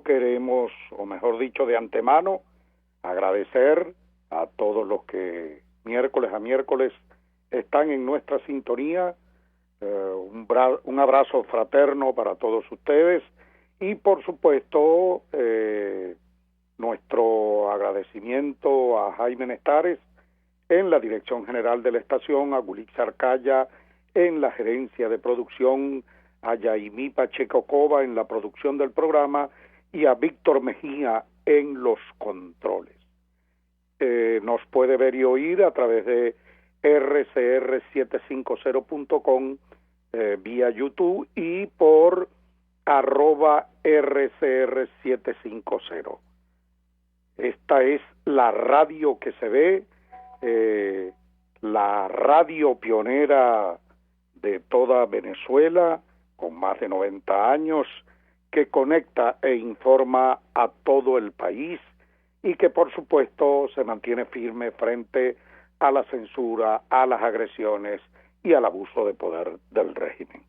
queremos, o mejor dicho, de antemano, agradecer a todos los que miércoles a miércoles están en nuestra sintonía. Un abrazo fraterno para todos ustedes y, por supuesto, nuestro agradecimiento a Jaime Nestares en la dirección general de la estación, a Gulix Arcaya en la gerencia de producción, a Yaimí Pacheco Cova en la producción del programa y a Víctor Mejía en los controles. Nos puede ver y oír a través de rcr750.com vía YouTube y por @rcr750. Esta es la radio que se ve, la radio pionera de toda Venezuela, con más de 90 años, que conecta e informa a todo el país y que, por supuesto, se mantiene firme frente a la censura, a las agresiones y al abuso de poder del régimen.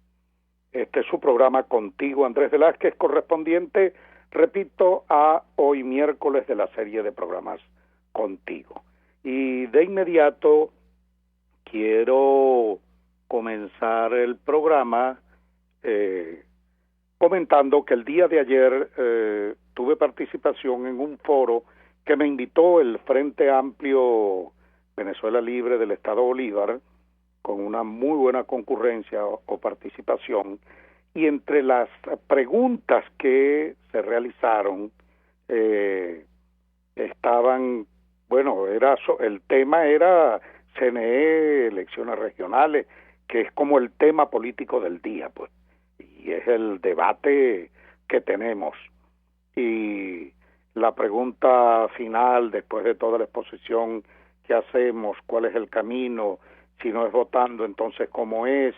Este es su programa Contigo, Andrés Velázquez, correspondiente, repito, a hoy miércoles de la serie de programas Contigo. Y de inmediato quiero comenzar el programa comentando que el día de ayer tuve participación en un foro que me invitó el Frente Amplio Venezuela Libre del Estado Bolívar, con una muy buena concurrencia o participación, y entre las preguntas que se realizaron estaban, bueno, el tema era CNE, elecciones regionales, que es como el tema político del día, pues, y es el debate que tenemos. Y la pregunta final, después de toda la exposición que hacemos, ¿cuál es el camino? Si no es votando, entonces ¿cómo es?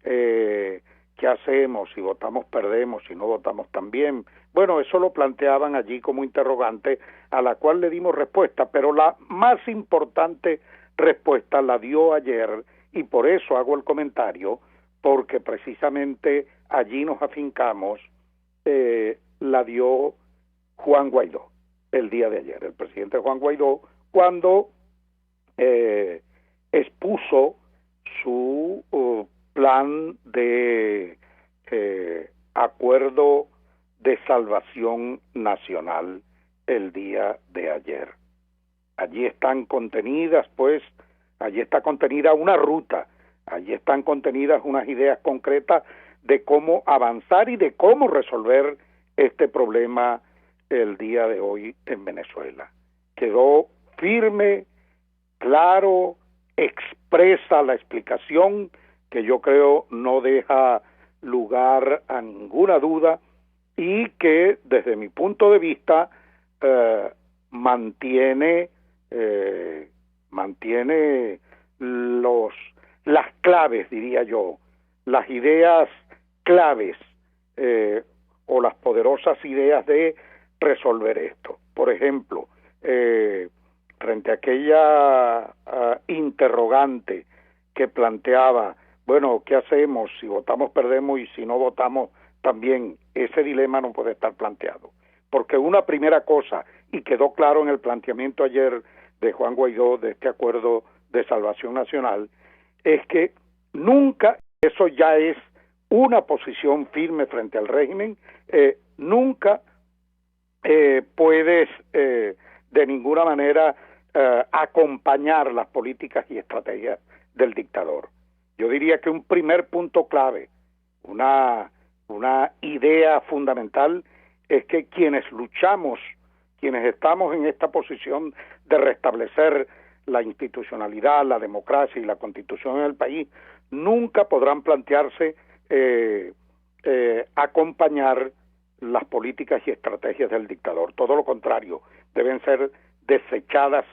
¿Qué hacemos? Si votamos, perdemos, si no votamos, también. Bueno, eso lo planteaban allí como interrogante, a la cual le dimos respuesta, pero la más importante respuesta la dio ayer, y por eso hago el comentario, porque precisamente allí nos afincamos, la dio Juan Guaidó el día de ayer, el presidente Juan Guaidó, cuando expuso su plan de acuerdo de salvación nacional el día de ayer. Allí están contenidas, pues, allí está contenida una ruta, allí están contenidas unas ideas concretas de cómo avanzar y de cómo resolver este problema el día de hoy en Venezuela. Quedó firme, claro, expresa la explicación que yo creo no deja lugar a ninguna duda y que desde mi punto de vista mantiene las claves, diría yo, las ideas claves o las poderosas ideas de resolver esto. Por ejemplo, frente a aquella interrogante que planteaba, bueno, ¿qué hacemos? Si votamos, perdemos, y si no votamos, también. Ese dilema no puede estar planteado. Porque una primera cosa, y quedó claro en el planteamiento ayer de Juan Guaidó de este acuerdo de salvación nacional, es que nunca, eso ya es una posición firme frente al régimen, nunca puedes de ninguna manera acompañar las políticas y estrategias del dictador. Yo diría que un primer punto clave, una idea fundamental, es que quienes luchamos, quienes estamos en esta posición de restablecer la institucionalidad, la democracia y la constitución en el país, nunca podrán plantearse acompañar las políticas y estrategias del dictador. Todo lo contrario, deben ser desechadas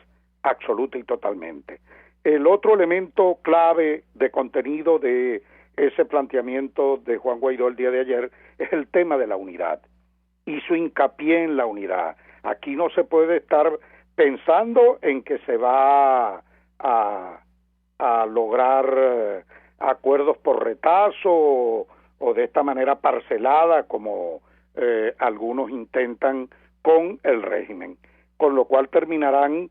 absoluta y totalmente. El otro elemento clave de contenido de ese planteamiento de Juan Guaidó el día de ayer es el tema de la unidad y su hincapié en la unidad. Aquí no se puede estar pensando en que se va a lograr acuerdos por retazo o de esta manera parcelada como algunos intentan con el régimen, con lo cual terminarán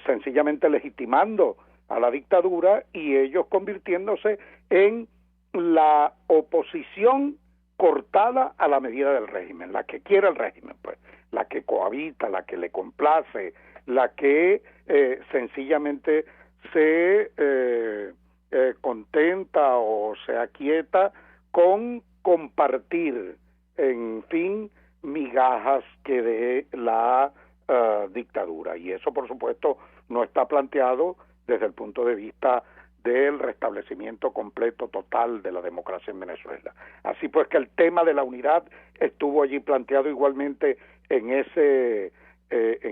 sencillamente legitimando a la dictadura y ellos convirtiéndose en la oposición cortada a la medida del régimen, la que quiere el régimen, pues, la que cohabita, la que le complace, la que sencillamente se contenta o se aquieta con compartir, en fin, migajas que dé la dictadura. Y eso, por supuesto, no está planteado desde el punto de vista del restablecimiento completo, total de la democracia en Venezuela. Así pues que el tema de la unidad estuvo allí planteado igualmente en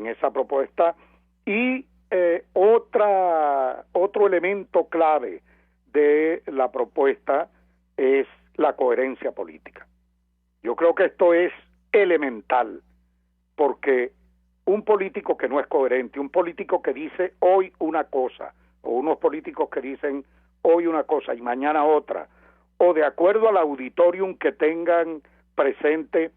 esa propuesta. Y otro elemento clave de la propuesta es la coherencia política. Yo creo que esto es elemental, porque un político que no es coherente, un político que dice hoy una cosa, o unos políticos que dicen hoy una cosa y mañana otra, o de acuerdo al auditorium que tengan presente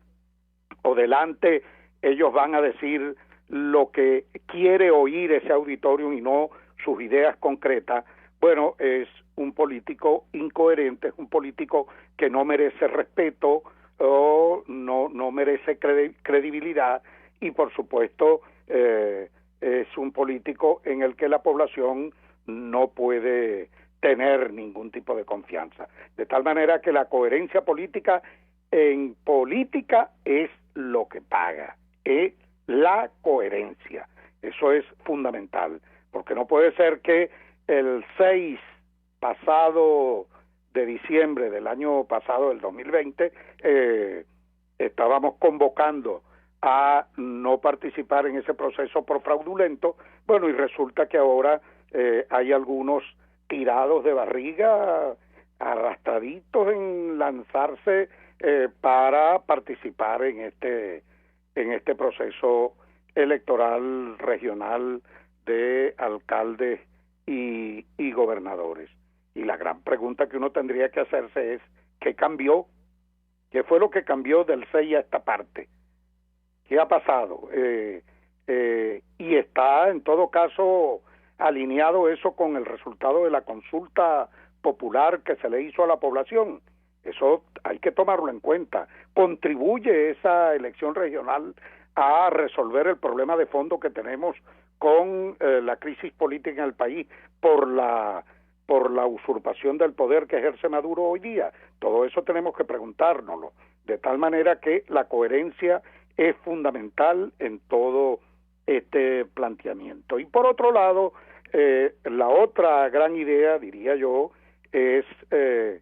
o delante, ellos van a decir lo que quiere oír ese auditorium y no sus ideas concretas. Bueno, es un político incoherente, es un político que no merece respeto o no merece credibilidad y por supuesto es un político en el que la población no puede tener ningún tipo de confianza. De tal manera que la coherencia política en política es lo que paga, es la coherencia. Eso es fundamental, porque no puede ser que el 6 pasado de diciembre del año pasado, del 2020, estábamos convocando a no participar en ese proceso por fraudulento, bueno, y resulta que ahora hay algunos tirados de barriga, arrastraditos en lanzarse para participar en este proceso electoral regional de alcaldes y gobernadores. Y la gran pregunta que uno tendría que hacerse es, ¿qué cambió? ¿Qué fue lo que cambió del 6 a esta parte? ¿Qué ha pasado? Y está, en todo caso, alineado eso con el resultado de la consulta popular que se le hizo a la población. Eso hay que tomarlo en cuenta. ¿Contribuye esa elección regional a resolver el problema de fondo que tenemos con la crisis política en el país por la usurpación del poder que ejerce Maduro hoy día? Todo eso tenemos que preguntárnoslo, de tal manera que la coherencia es fundamental en todo este planteamiento. Y por otro lado, la otra gran idea, diría yo, es el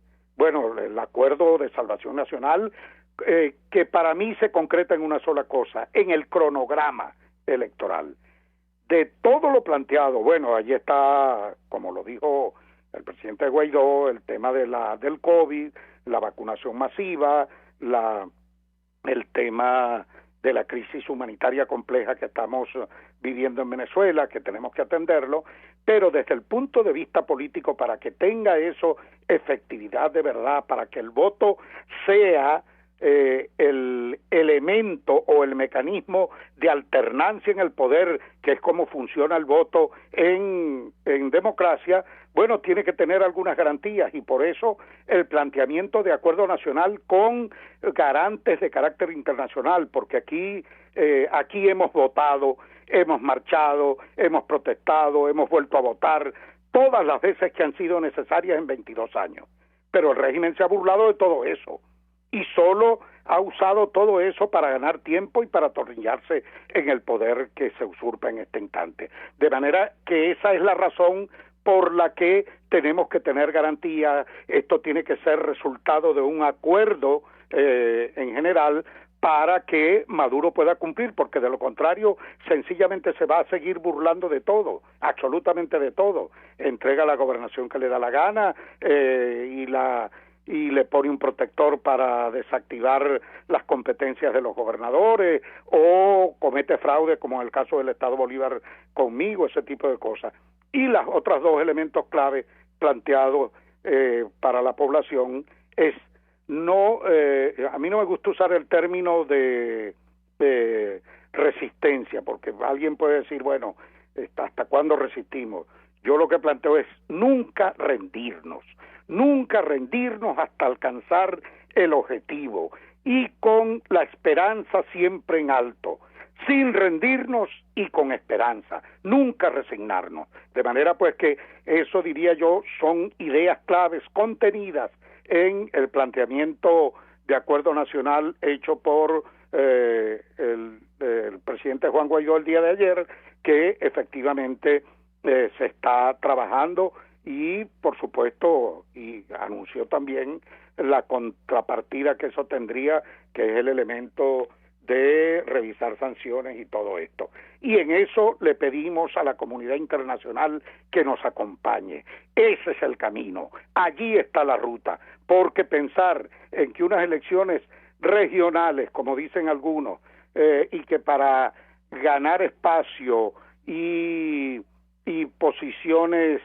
acuerdo de salvación nacional, que para mí se concreta en una sola cosa, en el cronograma electoral. De todo lo planteado, bueno, allí está, como lo dijo el presidente Guaidó, el tema del COVID, la vacunación masiva, el tema de la crisis humanitaria compleja que estamos viviendo en Venezuela, que tenemos que atenderlo, pero desde el punto de vista político, para que tenga eso efectividad de verdad, para que el voto sea el elemento o el mecanismo de alternancia en el poder, que es como funciona el voto en democracia, bueno, tiene que tener algunas garantías, y por eso el planteamiento de acuerdo nacional con garantes de carácter internacional, porque aquí hemos votado, hemos marchado, hemos protestado, hemos vuelto a votar todas las veces que han sido necesarias en 22 años, pero el régimen se ha burlado de todo eso y solo ha usado todo eso para ganar tiempo y para atornillarse en el poder que se usurpa en este instante. De manera que esa es la razón por la que tenemos que tener garantía. Esto tiene que ser resultado de un acuerdo en general para que Maduro pueda cumplir, porque de lo contrario sencillamente se va a seguir burlando de todo, absolutamente de todo. Entrega la gobernación que le da la gana y le pone un protector para desactivar las competencias de los gobernadores, o comete fraude como en el caso del Estado Bolívar conmigo, ese tipo de cosas. Y los otros dos elementos clave planteados para la población es no, a mí no me gusta usar el término de resistencia, porque alguien puede decir, bueno, ¿hasta cuándo resistimos? Yo lo que planteo es nunca rendirnos hasta alcanzar el objetivo y con la esperanza siempre en alto, sin rendirnos y con esperanza, nunca resignarnos. De manera pues que eso, diría yo, son ideas claves contenidas en el planteamiento de acuerdo nacional hecho por el presidente Juan Guaidó el día de ayer, que efectivamente se está trabajando y por supuesto y anunció también la contrapartida que eso tendría, que es el elemento de revisar sanciones y todo esto. Y en eso le pedimos a la comunidad internacional que nos acompañe. Ese es el camino, allí está la ruta, porque pensar en que unas elecciones regionales, como dicen algunos, y que para ganar espacio y posiciones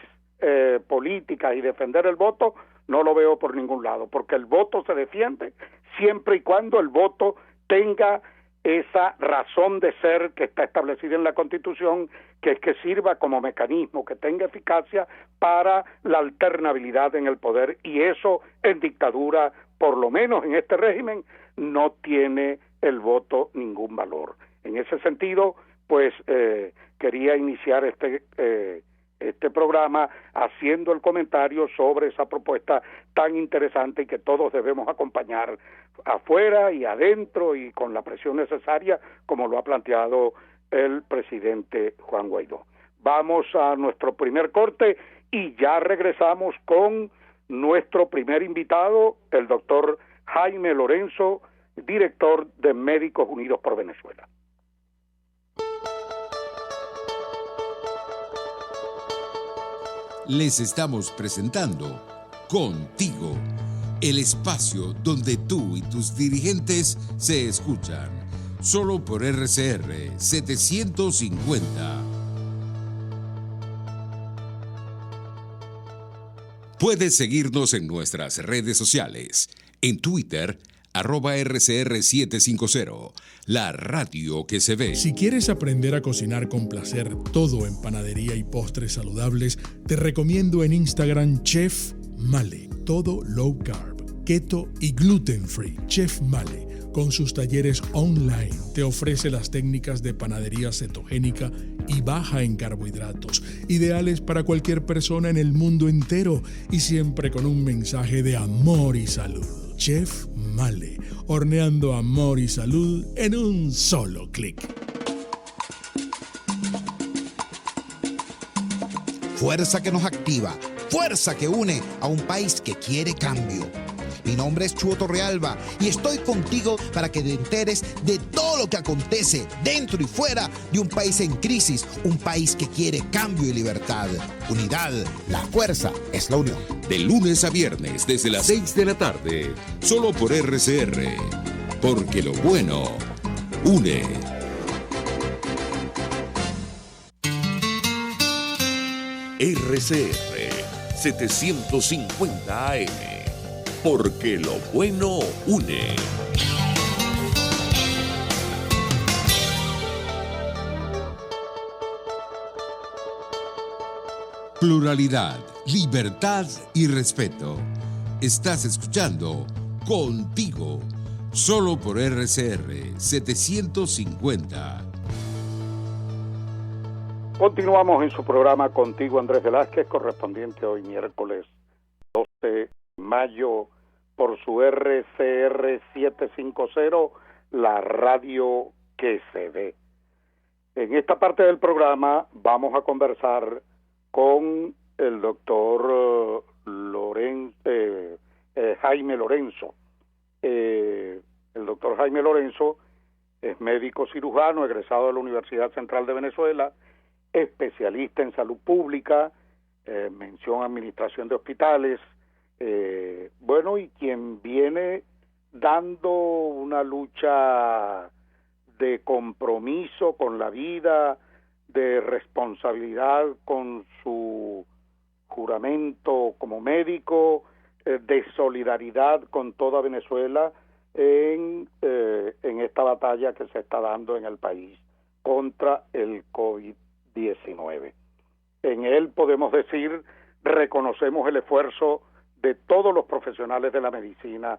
políticas y defender el voto, no lo veo por ningún lado, porque el voto se defiende siempre y cuando el voto tenga esa razón de ser que está establecida en la Constitución, que es que sirva como mecanismo, que tenga eficacia para la alternabilidad en el poder, y eso en dictadura, por lo menos en este régimen, no tiene el voto ningún valor. En ese sentido, pues quería iniciar este programa haciendo el comentario sobre esa propuesta tan interesante y que todos debemos acompañar afuera y adentro y con la presión necesaria, como lo ha planteado el presidente Juan Guaidó. Vamos a nuestro primer corte y ya regresamos con nuestro primer invitado, el doctor Jaime Lorenzo, director de Médicos Unidos por Venezuela. Les estamos presentando Contigo, el espacio donde tú y tus dirigentes se escuchan, solo por RCR 750. Puedes seguirnos en nuestras redes sociales, en Twitter, @RCR750, la radio que se ve. Si quieres aprender a cocinar con placer todo en panadería y postres saludables, te recomiendo en Instagram Chef Male, todo low carb, keto y gluten free. Chef Male, con sus talleres online, te ofrece las técnicas de panadería cetogénica y baja en carbohidratos, ideales para cualquier persona en el mundo entero y siempre con un mensaje de amor y salud. Chef Male, horneando amor y salud en un solo clic. Fuerza que nos activa, fuerza que une a un país que quiere cambio. Mi nombre es Chuo Torrealba y estoy contigo para que te enteres de todo lo que acontece dentro y fuera de un país en crisis, un país que quiere cambio y libertad. Unidad, la fuerza es la unión. De lunes a viernes desde las 6 de la tarde, solo por RCR, porque lo bueno une. RCR 750 AM, porque lo bueno une. Pluralidad, libertad y respeto. Estás escuchando Contigo, solo por RCR 750. Continuamos en su programa Contigo, Andrés Velázquez, correspondiente hoy miércoles 12 de mayo por su RCR 750, la radio que se ve. En esta parte del programa vamos a conversar con el doctor Jaime Lorenzo. El doctor Jaime Lorenzo es médico cirujano, egresado de la Universidad Central de Venezuela, especialista en salud pública, mención administración de hospitales, y quien viene dando una lucha de compromiso con la vida, de responsabilidad con su juramento como médico, de solidaridad con toda Venezuela en esta batalla que se está dando en el país contra el COVID-19. En él podemos decir, reconocemos el esfuerzo de todos los profesionales de la medicina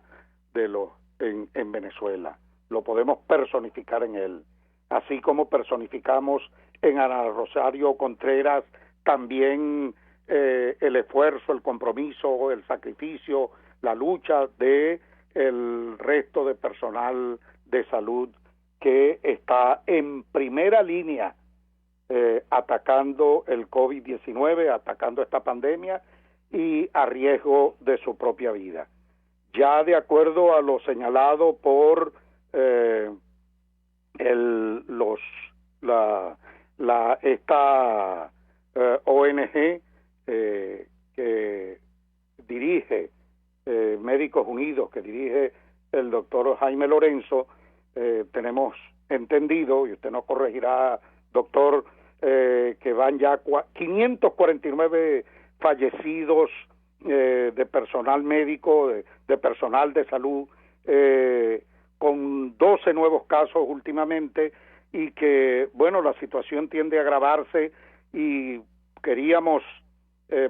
en Venezuela. Lo podemos personificar en él, así como personificamos en Ana Rosario Contreras también el esfuerzo, el compromiso, el sacrificio, la lucha de el resto de personal de salud que está en primera línea atacando el COVID-19, atacando esta pandemia y a riesgo de su propia vida. Ya de acuerdo a lo señalado por esta ONG que dirige Médicos Unidos, que dirige el doctor Jaime Lorenzo, tenemos entendido, y usted nos corregirá, doctor, que van ya 549 fallecidos de personal médico, de personal de salud, con 12 nuevos casos últimamente, y que, bueno, la situación tiende a agravarse, y queríamos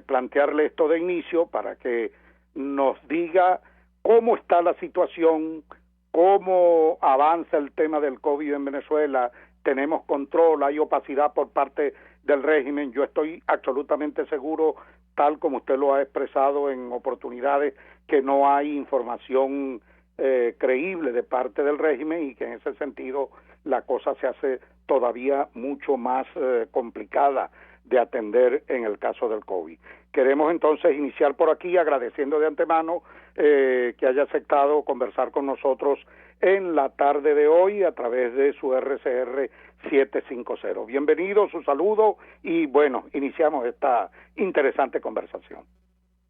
plantearle esto de inicio para que nos diga cómo está la situación, cómo avanza el tema del COVID en Venezuela. Tenemos control, hay opacidad por parte del régimen. Yo estoy absolutamente seguro, tal como usted lo ha expresado en oportunidades, que no hay información creíble de parte del régimen, y que en ese sentido la cosa se hace todavía mucho más complicada de atender en el caso del COVID. Queremos entonces iniciar por aquí agradeciendo de antemano que haya aceptado conversar con nosotros en la tarde de hoy a través de su RCR 750. Bienvenido, su saludo, y bueno, iniciamos esta interesante conversación.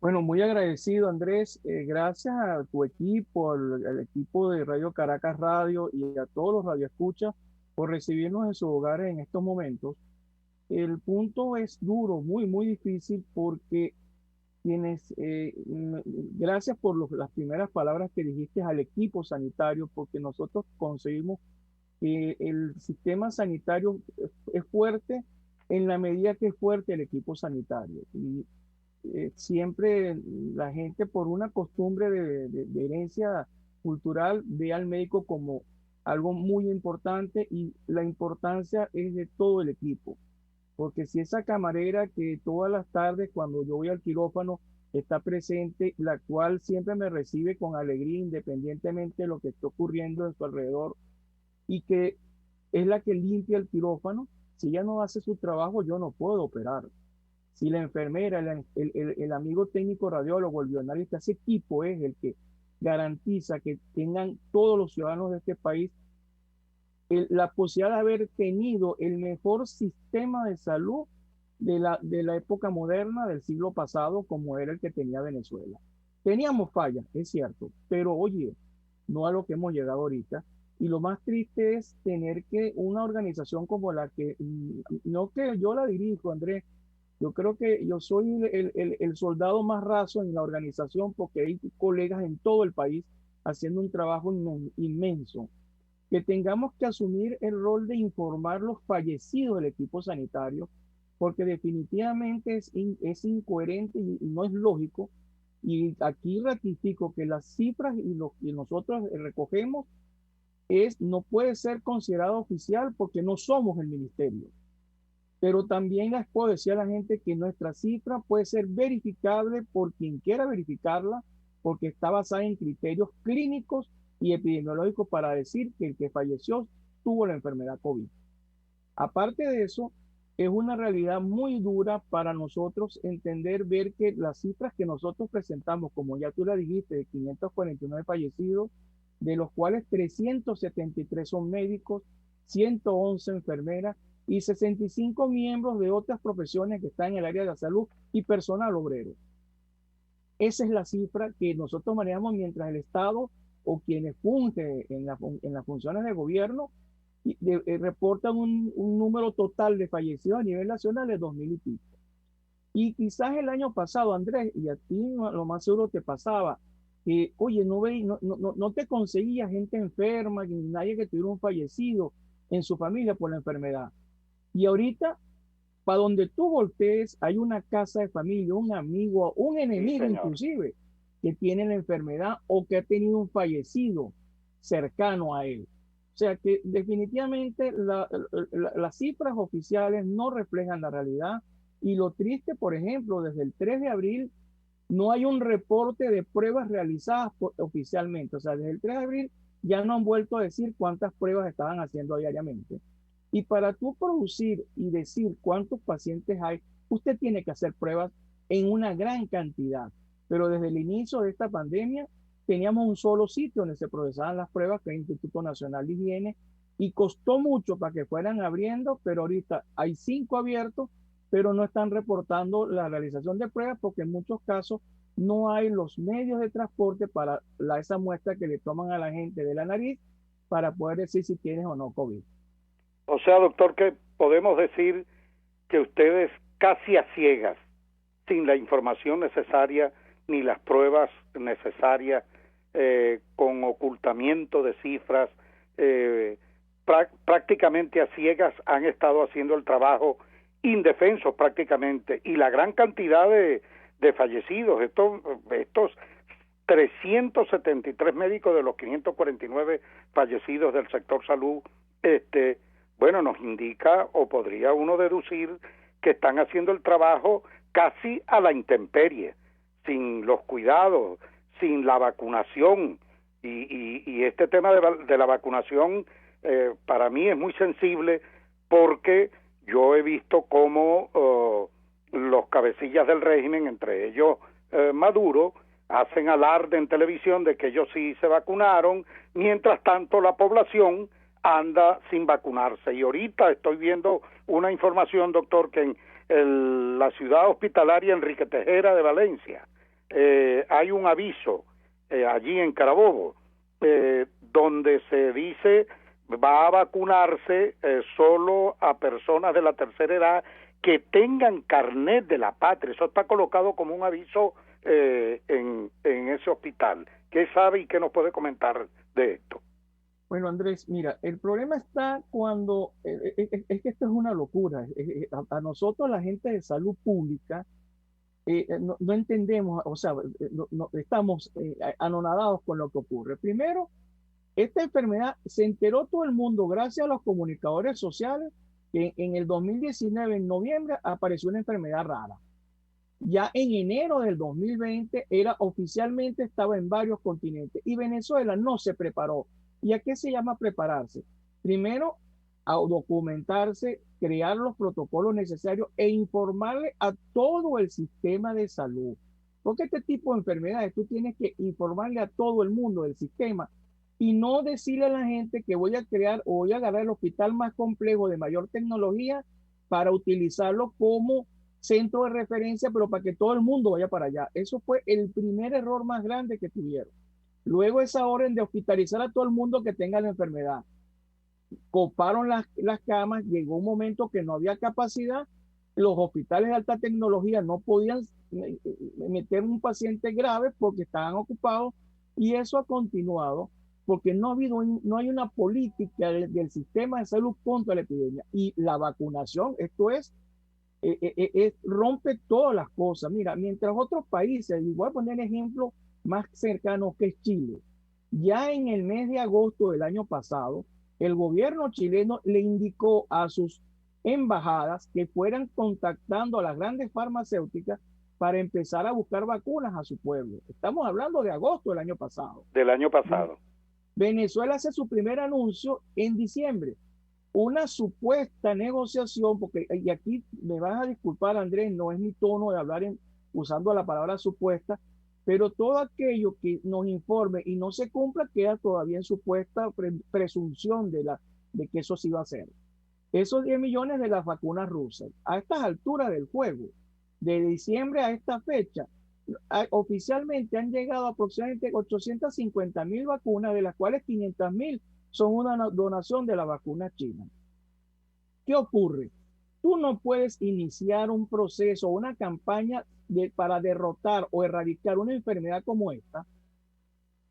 Bueno, muy agradecido, Andrés. Gracias a tu equipo, al equipo de Radio Caracas Radio y a todos los radioescuchas por recibirnos en sus hogares en estos momentos. El punto es duro, muy, muy difícil, porque gracias por las primeras palabras que dijiste al equipo sanitario, porque nosotros conseguimos que el sistema sanitario es fuerte en la medida que es fuerte el equipo sanitario. Y siempre la gente, por una costumbre de herencia cultural, ve al médico como algo muy importante, y la importancia es de todo el equipo. Porque si esa camarera que todas las tardes cuando yo voy al quirófano está presente, la cual siempre me recibe con alegría independientemente de lo que esté ocurriendo en su alrededor, y que es la que limpia el quirófano, si ella no hace su trabajo, yo no puedo operar. Si la enfermera, el amigo técnico radiólogo, el bioanalista, ese equipo es el que garantiza que tengan todos los ciudadanos de este país la posibilidad de haber tenido el mejor sistema de salud de la época moderna del siglo pasado, como era el que tenía Venezuela. Teníamos fallas, es cierto, pero oye, no a lo que hemos llegado ahorita. Y lo más triste es tener que una organización como la que, no que yo la dirijo, Andrés, yo creo que yo soy el soldado más raso en la organización, porque hay colegas en todo el país haciendo un trabajo inmenso. Que tengamos que asumir el rol de informar los fallecidos del equipo sanitario, porque definitivamente es incoherente y no es lógico. Y aquí ratifico que las cifras y lo que nosotros recogemos no puede ser considerado oficial, porque no somos el ministerio. Pero también les puedo decir a la gente que nuestra cifra puede ser verificable por quien quiera verificarla, porque está basada en criterios clínicos y epidemiológicos para decir que el que falleció tuvo la enfermedad COVID. Aparte de eso, es una realidad muy dura para nosotros ver que las cifras que nosotros presentamos, como ya tú la dijiste, de 549 fallecidos, de los cuales 373 son médicos, 111 enfermeras y 65 miembros de otras profesiones que están en el área de la salud y personal obrero. Esa es la cifra que nosotros manejamos, mientras el Estado o quienes fungen en las funciones de gobierno reportan un número total de fallecidos a nivel nacional de 2.000 y pico. Y quizás el año pasado, Andrés, y a ti lo más seguro te pasaba, que, oye, no te conseguía gente enferma, ni nadie que tuviera un fallecido en su familia por la enfermedad. Y ahorita, para donde tú voltees, hay una casa de familia, un amigo, un Sí, enemigo señor. inclusive, que tiene la enfermedad o que ha tenido un fallecido cercano a él. O sea que definitivamente las cifras oficiales no reflejan la realidad. Y lo triste, por ejemplo, desde el 3 de abril no hay un reporte de pruebas realizadas oficialmente. O sea, desde el 3 de abril ya no han vuelto a decir cuántas pruebas estaban haciendo diariamente. Y para tú producir y decir cuántos pacientes hay, usted tiene que hacer pruebas en una gran cantidad. Pero desde el inicio de esta pandemia teníamos un solo sitio donde se procesaban las pruebas, que es el Instituto Nacional de Higiene, y costó mucho para que fueran abriendo, pero ahorita hay 5 abiertos, pero no están reportando la realización de pruebas porque en muchos casos no hay los medios de transporte para esa muestra que le toman a la gente de la nariz para poder decir si tienes o no COVID. O sea, doctor, que podemos decir que ustedes casi a ciegas, sin la información necesaria ni las pruebas necesarias, con ocultamiento de cifras, prácticamente a ciegas han estado haciendo el trabajo indefensos prácticamente, y la gran cantidad de fallecidos, estos 373 médicos de los 549 fallecidos del sector salud, bueno, nos indica, o podría uno deducir, que están haciendo el trabajo casi a la intemperie, sin los cuidados, sin la vacunación. Y este tema de la vacunación para mí es muy sensible, porque yo he visto cómo los cabecillas del régimen, entre ellos Maduro, hacen alarde en televisión de que ellos sí se vacunaron, mientras tanto la población anda sin vacunarse. Y ahorita estoy viendo una información, doctor, que en la ciudad hospitalaria Enrique Tejera de Valencia hay un aviso allí en Carabobo donde se dice va a vacunarse solo a personas de la tercera edad que tengan carnet de la patria. Eso está colocado como un aviso en ese hospital. ¿Qué sabe y qué nos puede comentar de esto? Bueno, Andrés, mira, el problema está cuando, es que esto es una locura. A nosotros, la gente de salud pública, no entendemos, o sea, estamos anonadados con lo que ocurre. Primero, esta enfermedad se enteró todo el mundo gracias a los comunicadores sociales que en el 2019, en noviembre, apareció una enfermedad rara. Ya en enero del 2020 oficialmente estaba en varios continentes y Venezuela no se preparó. ¿Y a qué se llama prepararse? Primero, a documentarse, crear los protocolos necesarios e informarle a todo el sistema de salud. Porque este tipo de enfermedades tú tienes que informarle a todo el mundo del sistema y no decirle a la gente que voy a crear o voy a agarrar el hospital más complejo de mayor tecnología para utilizarlo como centro de referencia, pero para que todo el mundo vaya para allá. Eso fue el primer error más grande que tuvieron. Luego esa orden de hospitalizar a todo el mundo que tenga la enfermedad. Coparon las camas, llegó un momento que no había capacidad, los hospitales de alta tecnología no podían meter un paciente grave porque estaban ocupados, y eso ha continuado porque no hay una política del sistema de salud contra la epidemia. Y la vacunación, esto rompe todas las cosas. Mira, mientras otros países, y voy a poner ejemplo más cercano que es Chile, ya en el mes de agosto del año pasado, el gobierno chileno le indicó a sus embajadas que fueran contactando a las grandes farmacéuticas para empezar a buscar vacunas a su pueblo. Estamos hablando de agosto del año pasado. Del año pasado. Venezuela hace su primer anuncio en diciembre. Una supuesta negociación, porque, y aquí me vas a disculpar, Andrés, no es mi tono de hablar usando la palabra supuesta, pero todo aquello que nos informe y no se cumpla queda todavía en supuesta presunción de que eso sí va a ser. Esos 10 millones de las vacunas rusas, a estas alturas del juego, de diciembre a esta fecha, oficialmente han llegado aproximadamente 850.000 vacunas, de las cuales 500.000 son una donación de la vacuna china. ¿Qué ocurre? Tú no puedes iniciar un proceso, una campaña para derrotar o erradicar una enfermedad como esta,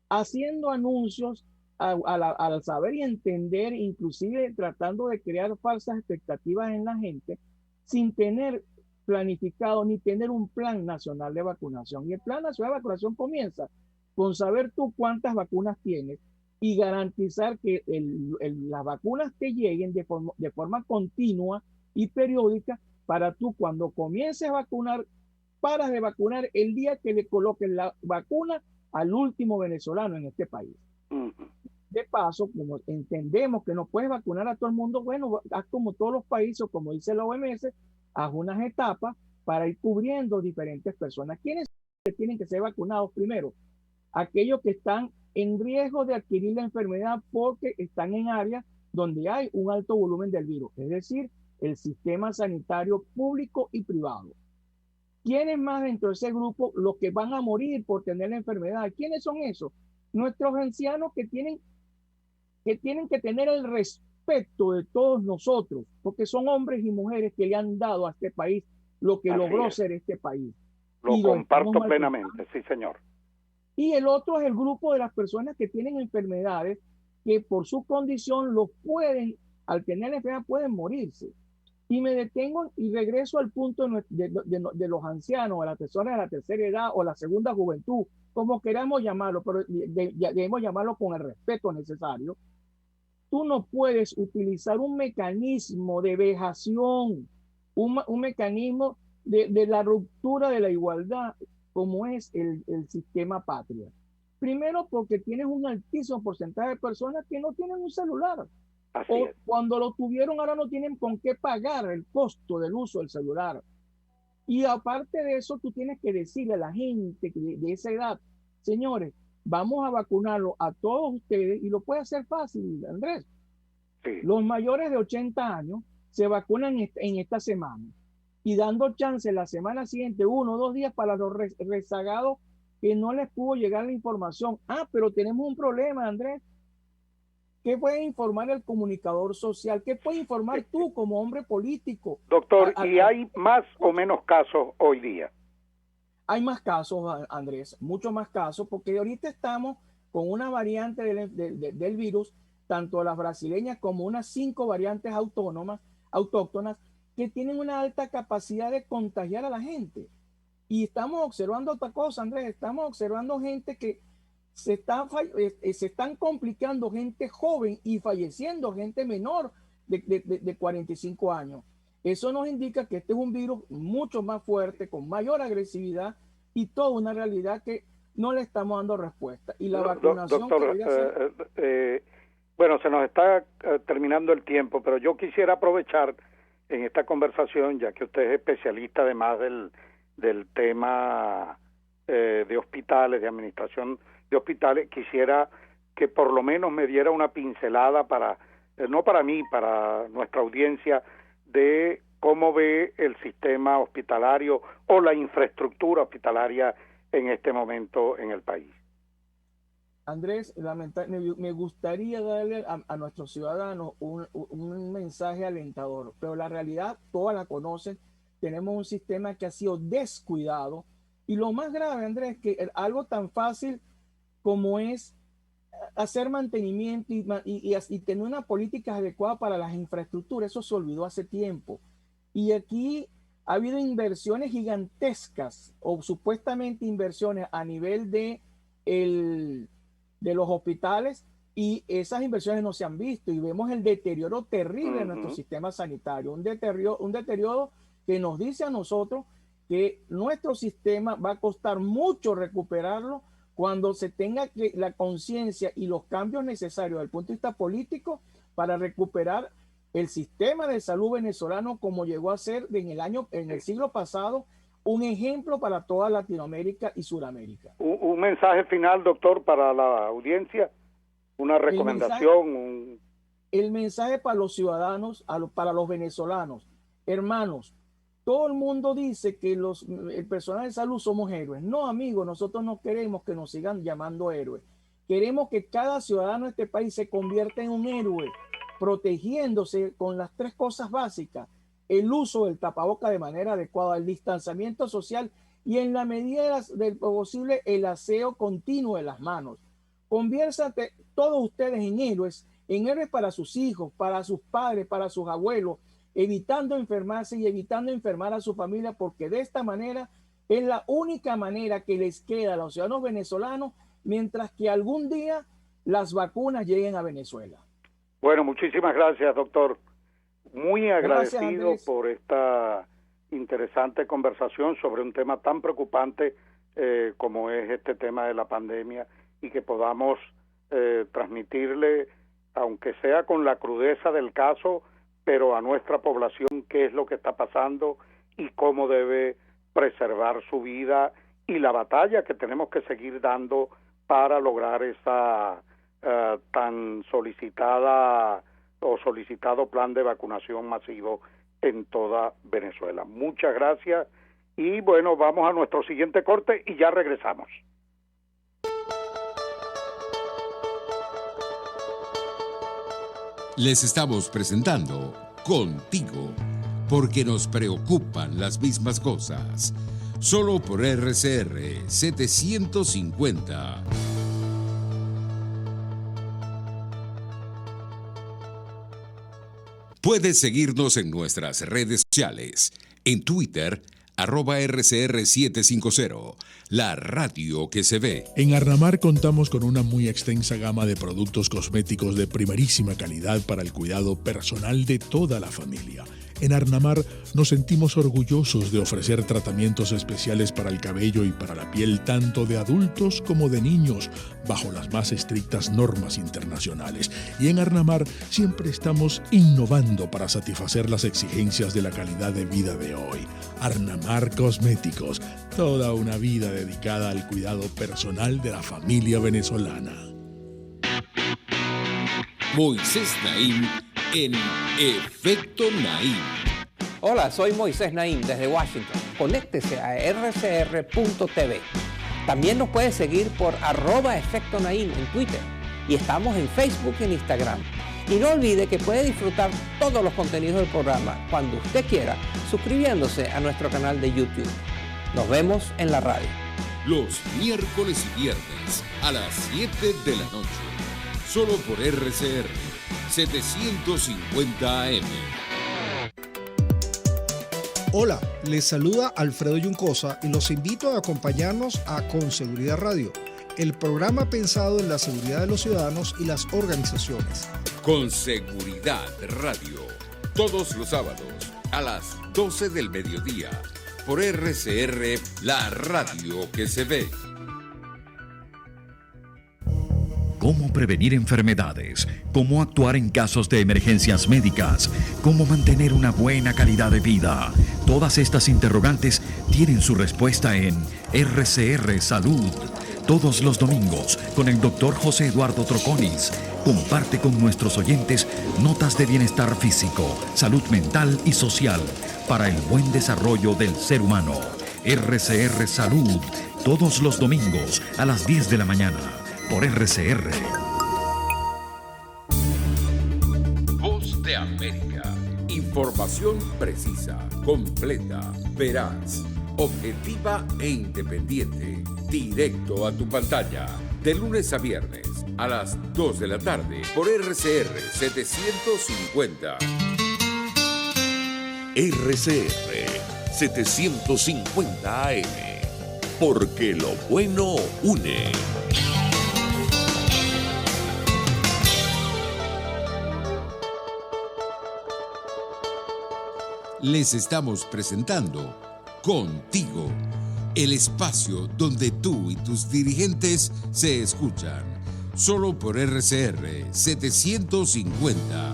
haciendo anuncios al saber y entender, inclusive tratando de crear falsas expectativas en la gente, sin tener planificado ni tener un plan nacional de vacunación. Y el plan nacional de vacunación comienza con saber tú cuántas vacunas tienes y garantizar que las vacunas te lleguen de forma continua y periódica para tú cuando comiences a vacunar, paras de vacunar el día que le coloquen la vacuna al último venezolano en este país. De paso, como entendemos que no puedes vacunar a todo el mundo, bueno, haz como todos los países, como dice la OMS, haz unas etapas para ir cubriendo diferentes personas. ¿Quiénes tienen que ser vacunados primero? Aquellos que están en riesgo de adquirir la enfermedad porque están en áreas donde hay un alto volumen del virus, es decir, el sistema sanitario público y privado. ¿Quiénes más dentro de ese grupo? Los que van a morir por tener la enfermedad. ¿Quiénes son esos? Nuestros ancianos que tienen que tener el respeto de todos nosotros, porque son hombres y mujeres que le han dado a este país lo que logró ser este país. Lo comparto plenamente, sí, señor. Y el otro es el grupo de las personas que tienen enfermedades que por su condición los pueden, al tener la enfermedad, pueden morirse. Y me detengo y regreso al punto de los ancianos, a las personas de la tercera edad o la segunda juventud, como queramos llamarlo, pero debemos llamarlo con el respeto necesario. Tú no puedes utilizar un mecanismo de vejación, un mecanismo de la ruptura de la igualdad, como es el sistema patria. Primero, porque tienes un altísimo porcentaje de personas que no tienen un celular. O cuando lo tuvieron, ahora no tienen con qué pagar el costo del uso del celular. Y aparte de eso, tú tienes que decirle a la gente de esa edad, señores, vamos a vacunarlo a todos ustedes y lo puede hacer fácil, Andrés. Sí. Los mayores de 80 años se vacunan en esta semana y dando chance la semana siguiente, 1 o 2 días para los rezagados que no les pudo llegar la información. Pero tenemos un problema, Andrés. ¿Qué puede informar el comunicador social? ¿Qué puede informar tú como hombre político? Doctor, ¿y hay más o menos casos hoy día? Hay más casos, Andrés, mucho más casos, porque ahorita estamos con una variante del virus, tanto las brasileñas como unas 5 variantes autóctonas, que tienen una alta capacidad de contagiar a la gente. Y estamos observando otra cosa, Andrés, estamos observando gente que se están complicando, gente joven y falleciendo gente menor de 45 años. Eso nos indica que este es un virus mucho más fuerte, con mayor agresividad y toda una realidad que no le estamos dando respuesta. Y la vacunación... Doctor, bueno, se nos está terminando el tiempo, pero yo quisiera aprovechar en esta conversación, ya que usted es especialista además del tema de hospitales, de administración de hospitales, quisiera que por lo menos me diera una pincelada para, no para mí, para nuestra audiencia, de cómo ve el sistema hospitalario o la infraestructura hospitalaria en este momento en el país. Andrés, me gustaría darle a nuestros ciudadanos un mensaje alentador, pero la realidad todas la conocen. Tenemos un sistema que ha sido descuidado y lo más grave, Andrés, que algo tan fácil como es hacer mantenimiento y tener una política adecuada para las infraestructuras, eso se olvidó hace tiempo. Y aquí ha habido inversiones gigantescas o supuestamente inversiones a nivel de los hospitales y esas inversiones no se han visto y vemos el deterioro terrible de nuestro sistema sanitario, un deterioro que nos dice a nosotros que nuestro sistema va a costar mucho recuperarlo cuando se tenga la conciencia y los cambios necesarios desde el punto de vista político para recuperar el sistema de salud venezolano como llegó a ser en el siglo pasado un ejemplo para toda Latinoamérica y Sudamérica. Un mensaje final, doctor, para la audiencia, una recomendación. El mensaje para los ciudadanos, para los venezolanos. Hermanos, todo el mundo dice que el personal de salud somos héroes. No, amigos, nosotros no queremos que nos sigan llamando héroes. Queremos que cada ciudadano de este país se convierta en un héroe, protegiéndose con las 3 cosas básicas: el uso del tapaboca de manera adecuada, el distanciamiento social y en la medida del posible el aseo continuo de las manos. Conviértanse todos ustedes en héroes para sus hijos, para sus padres, para sus abuelos, evitando enfermarse y evitando enfermar a su familia, porque de esta manera es la única manera que les queda a los ciudadanos venezolanos mientras que algún día las vacunas lleguen a Venezuela. Bueno, muchísimas gracias, doctor. Muy agradecido Gracias, por esta interesante conversación sobre un tema tan preocupante como es este tema de la pandemia, y que podamos transmitirle, aunque sea con la crudeza del caso, pero a nuestra población qué es lo que está pasando y cómo debe preservar su vida, y la batalla que tenemos que seguir dando para lograr esa tan solicitada o solicitado plan de vacunación masivo en toda Venezuela. Muchas gracias, y bueno, vamos a nuestro siguiente corte y ya regresamos. Les estamos presentando Contigo, porque nos preocupan las mismas cosas. Solo por RCR 750. Puedes seguirnos en nuestras redes sociales. En Twitter, @RCR750, la radio que se ve. En Arnamar contamos con una muy extensa gama de productos cosméticos de primerísima calidad para el cuidado personal de toda la familia. En Arnamar nos sentimos orgullosos de ofrecer tratamientos especiales para el cabello y para la piel, tanto de adultos como de niños, bajo las más estrictas normas internacionales. Y en Arnamar siempre estamos innovando para satisfacer las exigencias de la calidad de vida de hoy. Arnamar Cosméticos, toda una vida dedicada al cuidado personal de la familia venezolana. Moisés Naim en Efecto Naim. Hola, soy Moisés Naim desde Washington. Conéctese a rcr.tv. También nos puede seguir por @Efecto Naim en Twitter. Y estamos en Facebook y en Instagram. Y no olvide que puede disfrutar todos los contenidos del programa cuando usted quiera, suscribiéndose a nuestro canal de YouTube. Nos vemos en la radio. Los miércoles y viernes a las 7 de la noche. Solo por RCR 750 AM. Hola, les saluda Alfredo Yuncosa y los invito a acompañarnos a Con Seguridad Radio, el programa pensado en la seguridad de los ciudadanos y las organizaciones. Con Seguridad Radio, todos los sábados a las 12 del mediodía, por RCR, la radio que se ve. Cómo prevenir enfermedades, cómo actuar en casos de emergencias médicas, cómo mantener una buena calidad de vida. Todas estas interrogantes tienen su respuesta en RCR Salud. Todos los domingos, con el Dr. José Eduardo Troconis, comparte con nuestros oyentes notas de bienestar físico, salud mental y social para el buen desarrollo del ser humano. RCR Salud, todos los domingos a las 10 de la mañana, por RCR. Voz de América. Información precisa, completa, veraz, objetiva e independiente. Directo a tu pantalla. De lunes a viernes a las 2 de la tarde por RCR 750. RCR 750 AM. Porque lo bueno une. Les estamos presentando Contigo, el espacio donde tú y tus dirigentes se escuchan. Solo por RCR 750.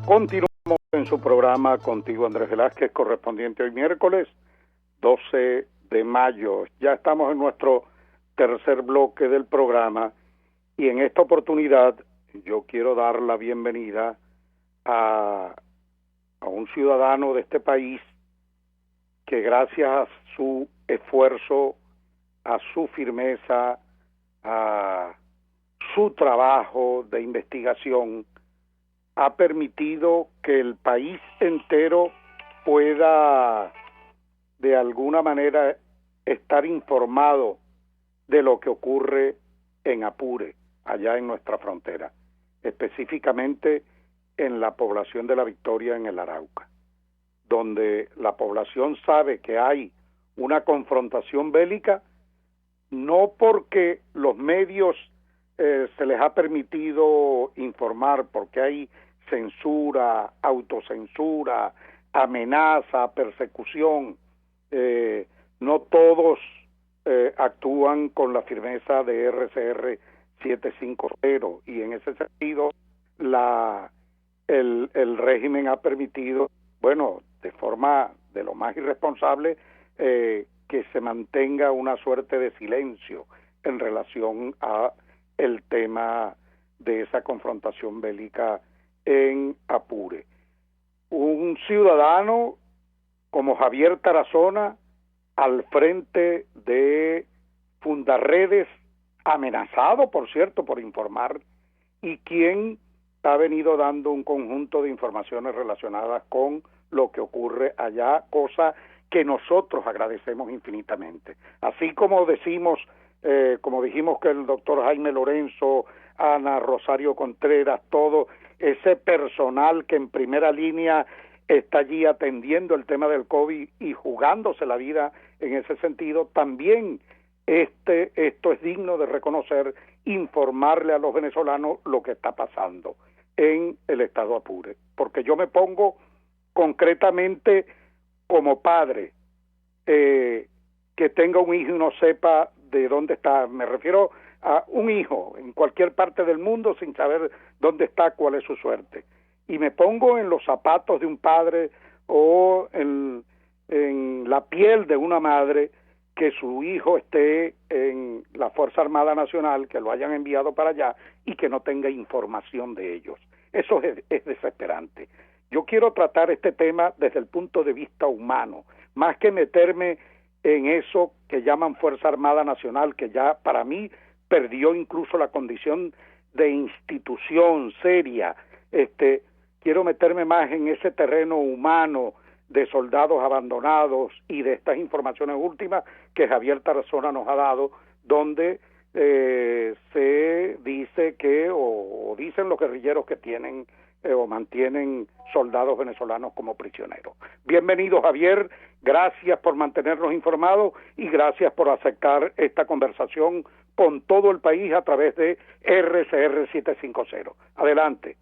Continuamos en su programa Contigo, Andrés Velázquez, correspondiente hoy miércoles 12 de mayo. Ya estamos en nuestro tercer bloque del programa, y en esta oportunidad yo quiero dar la bienvenida a un ciudadano de este país que, gracias a su esfuerzo, a su firmeza, a su trabajo de investigación, ha permitido que el país entero pueda de alguna manera estar informado de lo que ocurre en Apure, allá en nuestra frontera, específicamente en la población de La Victoria en el Arauca, donde la población sabe que hay una confrontación bélica, no porque los medios se les ha permitido informar, porque hay censura, autocensura, amenaza, persecución, no todos actúan con la firmeza de RCR 750, y en ese sentido el régimen ha permitido, bueno, de forma de lo más irresponsable, que se mantenga una suerte de silencio en relación a el tema de esa confrontación bélica en Apure. Un ciudadano como Javier Tarazona al frente de Fundarredes, amenazado, por cierto, por informar, y quien ha venido dando un conjunto de informaciones relacionadas con lo que ocurre allá, cosa que nosotros agradecemos infinitamente. Así como decimos, como dijimos que el doctor Jaime Lorenzo, Ana Rosario Contreras, todo ese personal que en primera línea está allí atendiendo el tema del COVID y jugándose la vida en ese sentido, también esto es digno de reconocer, informarle a los venezolanos lo que está pasando en el estado Apure, porque yo me pongo concretamente como padre que tenga un hijo y no sepa de dónde está. Me refiero a un hijo en cualquier parte del mundo sin saber dónde está, cuál es su suerte, y me pongo en los zapatos de un padre o en la piel de una madre, que su hijo esté en la Fuerza Armada Nacional, que lo hayan enviado para allá y que no tenga información de ellos. Eso es desesperante. Yo quiero tratar este tema desde el punto de vista humano, más que meterme en eso que llaman Fuerza Armada Nacional, que ya para mí perdió incluso la condición de institución seria. Quiero meterme más en ese terreno humano de soldados abandonados y de estas informaciones últimas que Javier Tarazona nos ha dado, donde se dice que, o dicen los guerrilleros que tienen o mantienen soldados venezolanos como prisioneros. Bienvenido, Javier, gracias por mantenernos informados y gracias por aceptar esta conversación con todo el país a través de RCR 750. Adelante.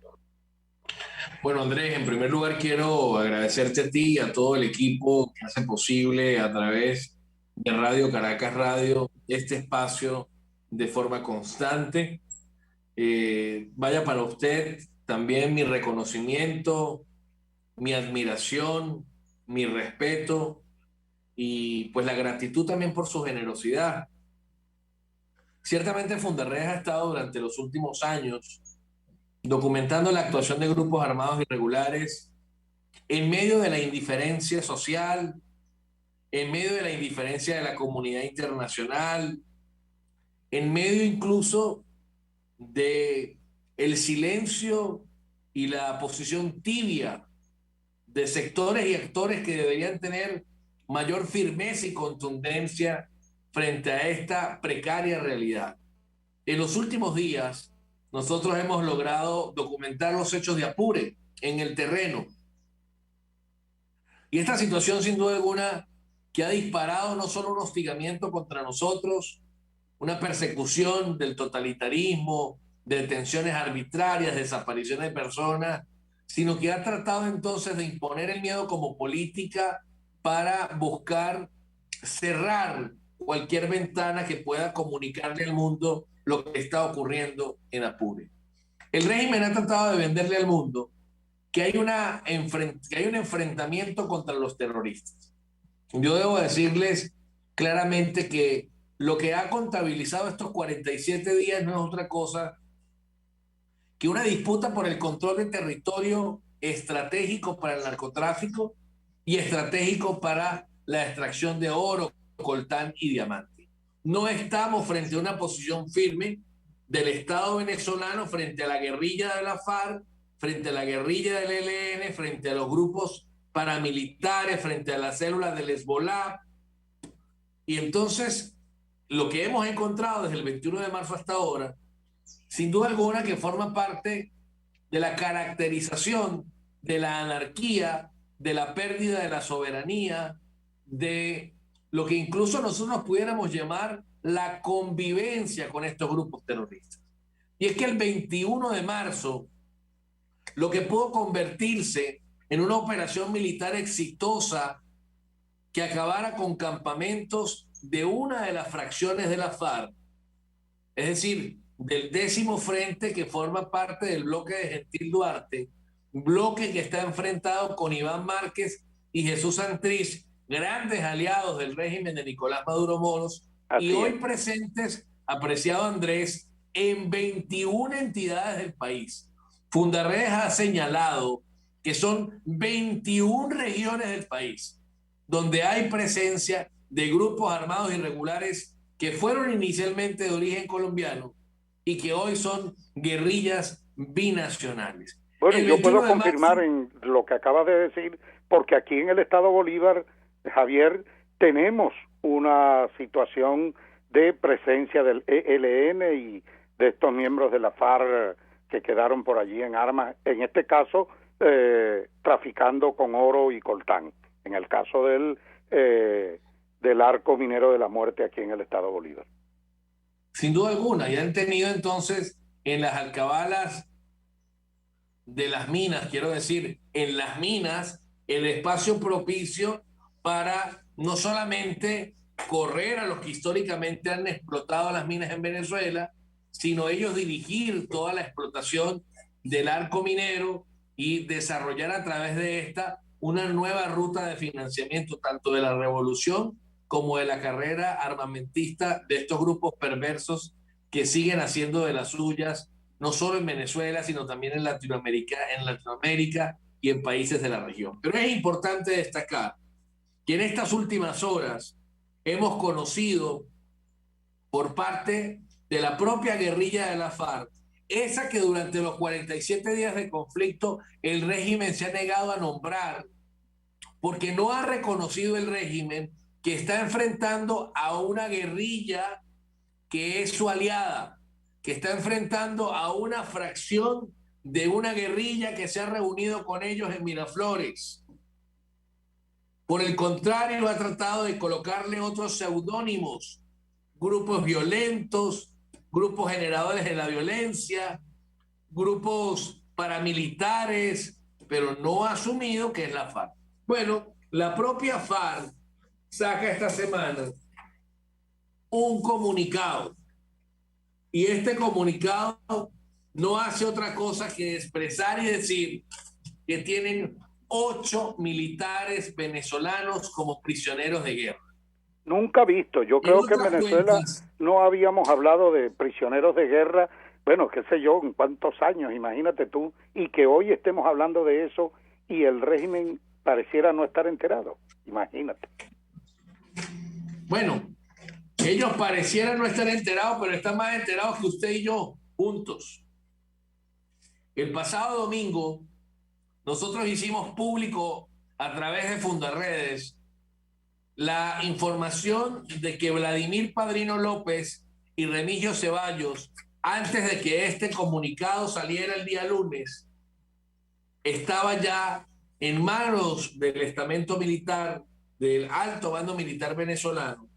Bueno, Andrés, en primer lugar quiero agradecerte a ti y a todo el equipo que hace posible a través de Radio Caracas Radio este espacio de forma constante. Vaya para usted también mi reconocimiento, mi admiración, mi respeto y pues la gratitud también por su generosidad. Ciertamente Fundarredes ha estado durante los últimos años documentando la actuación de grupos armados irregulares en medio de la indiferencia social, en medio de la indiferencia de la comunidad internacional, en medio incluso de el silencio y la posición tibia de sectores y actores que deberían tener mayor firmeza y contundencia frente a esta precaria realidad. En los últimos días, nosotros hemos logrado documentar los hechos de Apure en el terreno. Y esta situación, sin duda alguna, que ha disparado no solo un hostigamiento contra nosotros, una persecución del totalitarismo, de detenciones arbitrarias, desapariciones de personas, sino que ha tratado entonces de imponer el miedo como política para buscar cerrar cualquier ventana que pueda comunicarle al mundo lo que está ocurriendo en Apure. El régimen ha tratado de venderle al mundo que hay un enfrentamiento contra los terroristas. Yo debo decirles claramente que lo que ha contabilizado estos 47 días no es otra cosa que una disputa por el control de territorio estratégico para el narcotráfico y estratégico para la extracción de oro, coltán y diamante. No estamos frente a una posición firme del Estado venezolano frente a la guerrilla de la FARC, frente a la guerrilla del ELN, frente a los grupos paramilitares, frente a las células del Hezbollah. Y entonces, lo que hemos encontrado desde el 21 de marzo hasta ahora, sin duda alguna que forma parte de la caracterización de la anarquía, de la pérdida de la soberanía, de lo que incluso nosotros pudiéramos llamar la convivencia con estos grupos terroristas. Y es que el 21 de marzo, lo que pudo convertirse en una operación militar exitosa que acabara con campamentos de una de las fracciones de la FARC, es decir, del 10º Frente, que forma parte del bloque de Gentil Duarte, un bloque que está enfrentado con Iván Márquez y Jesús Santrich, grandes aliados del régimen de Nicolás Maduro Moros, y hoy presentes, apreciado Andrés, en 21 entidades del país. Fundarredes ha señalado que son 21 regiones del país donde hay presencia de grupos armados irregulares que fueron inicialmente de origen colombiano y que hoy son guerrillas binacionales. Bueno, yo puedo confirmar en lo que acabas de decir, porque aquí en el estado Bolívar, Javier, tenemos una situación de presencia del ELN y de estos miembros de la FARC que quedaron por allí en armas, en este caso traficando con oro y coltán, en el caso del arco minero de la muerte aquí en el estado Bolívar. Sin duda alguna, y han tenido entonces en las alcabalas de las minas, quiero decir, en las minas, el espacio propicio para no solamente correr a los que históricamente han explotado las minas en Venezuela, sino ellos dirigir toda la explotación del arco minero y desarrollar a través de esta una nueva ruta de financiamiento tanto de la revolución como de la carrera armamentista de estos grupos perversos que siguen haciendo de las suyas, no solo en Venezuela, sino también en Latinoamérica y en países de la región. Pero es importante destacar que en estas últimas horas hemos conocido por parte de la propia guerrilla de la FARC, esa que durante los 47 días de conflicto el régimen se ha negado a nombrar, porque no ha reconocido el régimen que está enfrentando a una guerrilla que es su aliada, que está enfrentando a una fracción de una guerrilla que se ha reunido con ellos en Miraflores. Por el contrario, ha tratado de colocarle otros seudónimos, grupos violentos, grupos generadores de la violencia, grupos paramilitares, pero no ha asumido que es la FARC. Bueno, la propia FARC saca esta semana un comunicado, y este comunicado no hace otra cosa que expresar y decir que tienen 8 militares venezolanos como prisioneros de guerra. Nunca visto. Yo creo que en Venezuela no habíamos hablado de prisioneros de guerra, bueno, qué sé yo, en cuántos años, imagínate tú, y que hoy estemos hablando de eso y el régimen pareciera no estar enterado, imagínate. Bueno, ellos parecieran no estar enterados, pero están más enterados que usted y yo, juntos. El pasado domingo, nosotros hicimos público a través de Fundarredes la información de que Vladimir Padrino López y Remigio Ceballos, antes de que este comunicado saliera el día lunes, estaba ya en manos del estamento militar, del alto mando militar venezolano,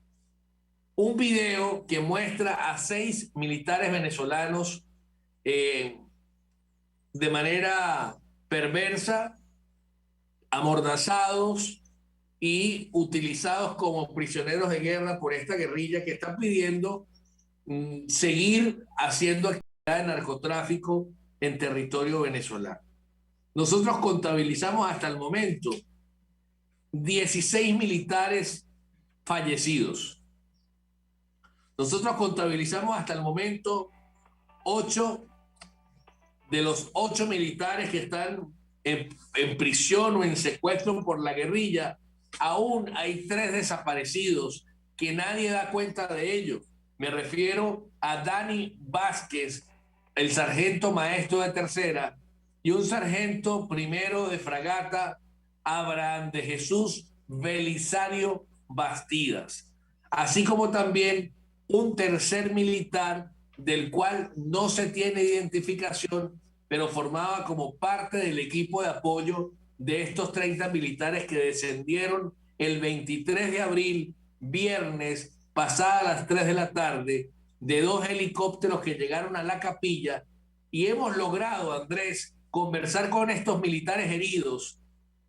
un video que muestra a 6 militares venezolanos de manera perversa, amordazados y utilizados como prisioneros de guerra por esta guerrilla que está pidiendo seguir haciendo actividad de narcotráfico en territorio venezolano. Nosotros contabilizamos hasta el momento 16 militares fallecidos. Nosotros contabilizamos hasta el momento 8 de los 8 militares que están en prisión o en secuestro por la guerrilla. Aún hay 3 desaparecidos que nadie da cuenta de ello. Me refiero a Dani Vázquez, el sargento maestro de tercera, y un sargento primero de fragata, Abraham de Jesús Belisario Bastidas, así como también un tercer militar del cual no se tiene identificación, pero formaba como parte del equipo de apoyo de estos 30 militares que descendieron el 23 de abril, viernes, pasadas las 3 de la tarde, de 2 helicópteros que llegaron a la capilla, y hemos logrado, Andrés, conversar con estos militares heridos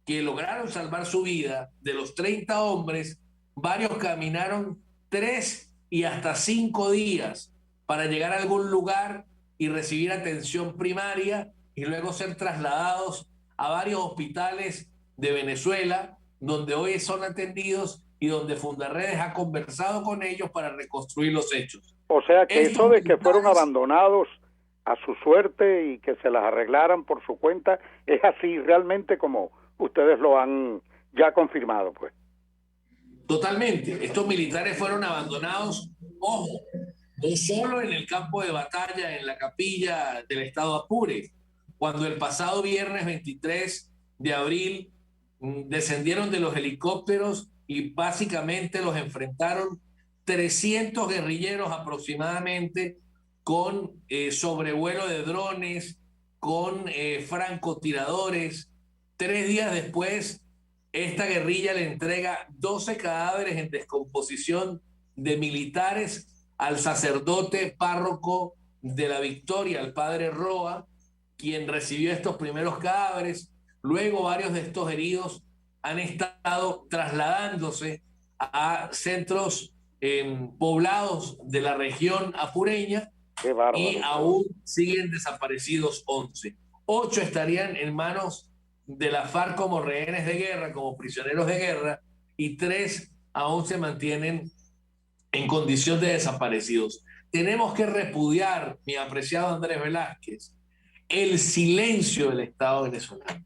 que lograron salvar su vida. De los 30 hombres, varios caminaron 3 y hasta 5 días para llegar a algún lugar y recibir atención primaria y luego ser trasladados a varios hospitales de Venezuela, donde hoy son atendidos y donde Fundarredes ha conversado con ellos para reconstruir los hechos. O sea que eso de que fueron abandonados a su suerte y que se las arreglaran por su cuenta, es así realmente como ustedes lo han ya confirmado, pues. Totalmente. Estos militares fueron abandonados, ojo, no solo en el campo de batalla, en la capilla del estado Apure, cuando el pasado viernes 23 de abril descendieron de los helicópteros y básicamente los enfrentaron 300 guerrilleros aproximadamente, con sobrevuelo de drones, con francotiradores. 3 días después, esta guerrilla le entrega 12 cadáveres en descomposición de militares al sacerdote párroco de La Victoria, al padre Roa, quien recibió estos primeros cadáveres. Luego varios de estos heridos han estado trasladándose a centros poblados de la región apureña, y aún siguen desaparecidos 11. 8 estarían en manos de la FARC como rehenes de guerra, como prisioneros de guerra, y 3 aún se mantienen en condición de desaparecidos. Tenemos que repudiar, mi apreciado Andrés Velázquez, el silencio del Estado venezolano,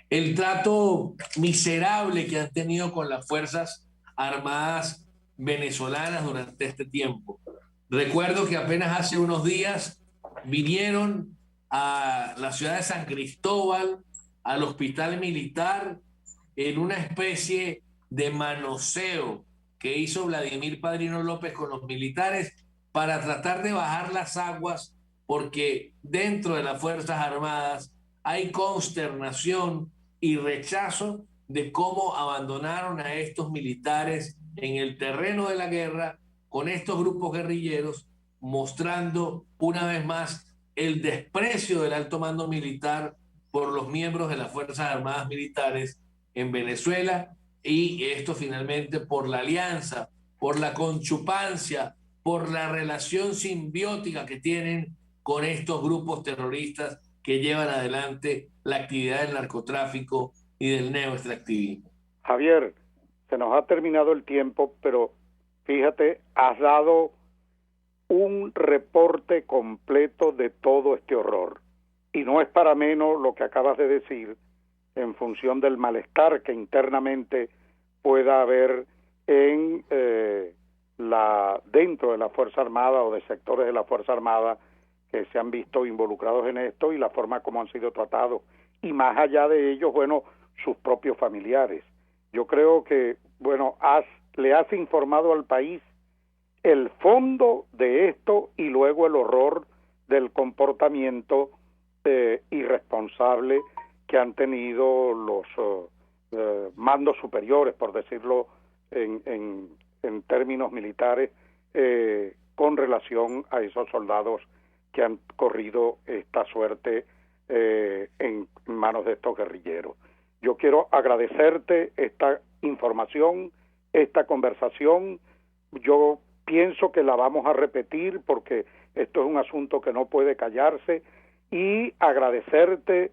el trato miserable que han tenido con las Fuerzas Armadas venezolanas durante este tiempo. Recuerdo que apenas hace unos días vinieron a la ciudad de San Cristóbal, al hospital militar, en una especie de manoseo que hizo Vladimir Padrino López con los militares para tratar de bajar las aguas, porque dentro de las Fuerzas Armadas hay consternación y rechazo de cómo abandonaron a estos militares en el terreno de la guerra con estos grupos guerrilleros, mostrando una vez más el desprecio del alto mando militar por los miembros de las Fuerzas Armadas Militares en Venezuela, y esto finalmente por la alianza, por la conchupancia, por la relación simbiótica que tienen con estos grupos terroristas que llevan adelante la actividad del narcotráfico y del neoextractivismo. Javier, se nos ha terminado el tiempo, pero fíjate, has dado un reporte completo de todo este horror. Y no es para menos lo que acabas de decir, en función del malestar que internamente pueda haber en dentro de la Fuerza Armada o de sectores de la Fuerza Armada que se han visto involucrados en esto, y la forma como han sido tratados. Y más allá de ellos, bueno, sus propios familiares. Yo creo que, bueno, le has informado al país el fondo de esto y luego el horror del comportamiento irresponsable que han tenido los mandos superiores, por decirlo en términos militares, con relación a esos soldados que han corrido esta suerte en manos de estos guerrilleros. Yo quiero agradecerte esta información, esta conversación. Yo pienso que la vamos a repetir porque esto es un asunto que no puede callarse, y agradecerte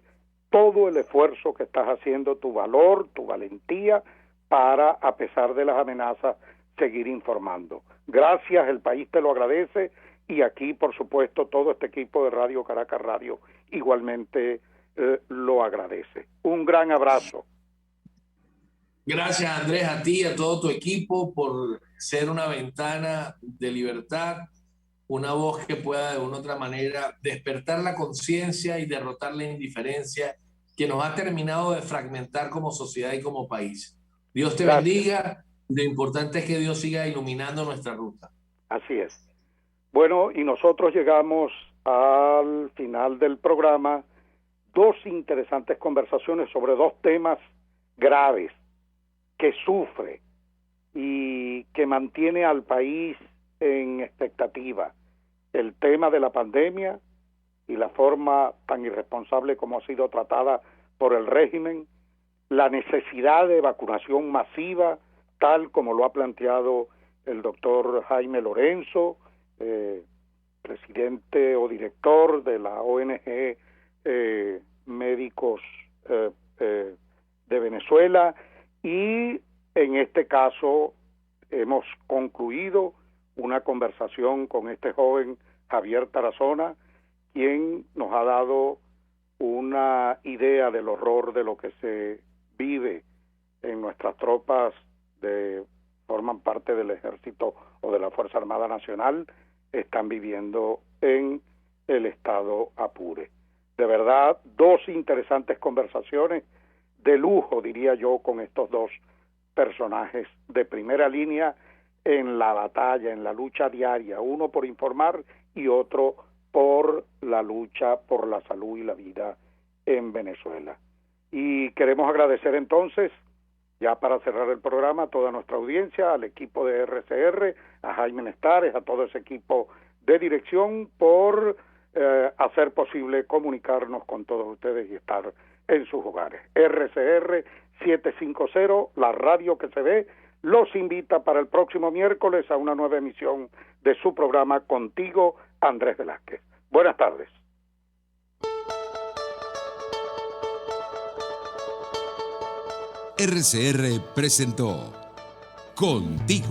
todo el esfuerzo que estás haciendo, tu valor, tu valentía para, a pesar de las amenazas, seguir informando. Gracias, el país te lo agradece, y aquí, por supuesto, todo este equipo de Radio Caracas Radio igualmente lo agradece. Un gran abrazo. Gracias, Andrés, a ti y a todo tu equipo por ser una ventana de libertad una voz que pueda de una u otra manera despertar la conciencia y derrotar la indiferencia que nos ha terminado de fragmentar como sociedad y como país. Dios te bendiga. Lo importante es que Dios siga iluminando nuestra ruta. Así es. Bueno, y nosotros llegamos al final del programa. Dos interesantes conversaciones sobre dos temas graves que sufre y que mantiene al país en expectativa. El tema de la pandemia y la forma tan irresponsable como ha sido tratada por el régimen, la necesidad de vacunación masiva, tal como lo ha planteado el doctor Jaime Lorenzo, presidente o director de la ONG Médicos de Venezuela, y en este caso hemos concluido una conversación con este joven Javier Tarazona, quien nos ha dado una idea del horror de lo que se vive en nuestras tropas forman parte del Ejército o de la Fuerza Armada Nacional, están viviendo en el estado Apure. De verdad, dos interesantes conversaciones de lujo, diría yo, con estos dos personajes de primera línea en la batalla, en la lucha diaria, uno por informar y otro por la lucha por la salud y la vida en Venezuela. Y queremos agradecer entonces, ya para cerrar el programa, a toda nuestra audiencia, al equipo de RCR, a Jaime Nestares, a todo ese equipo de dirección por hacer posible comunicarnos con todos ustedes y estar en sus hogares. RCR 750, la radio que se ve, los invita para el próximo miércoles a una nueva emisión de su programa Contigo, Andrés Velázquez. Buenas tardes. RCR presentó Contigo.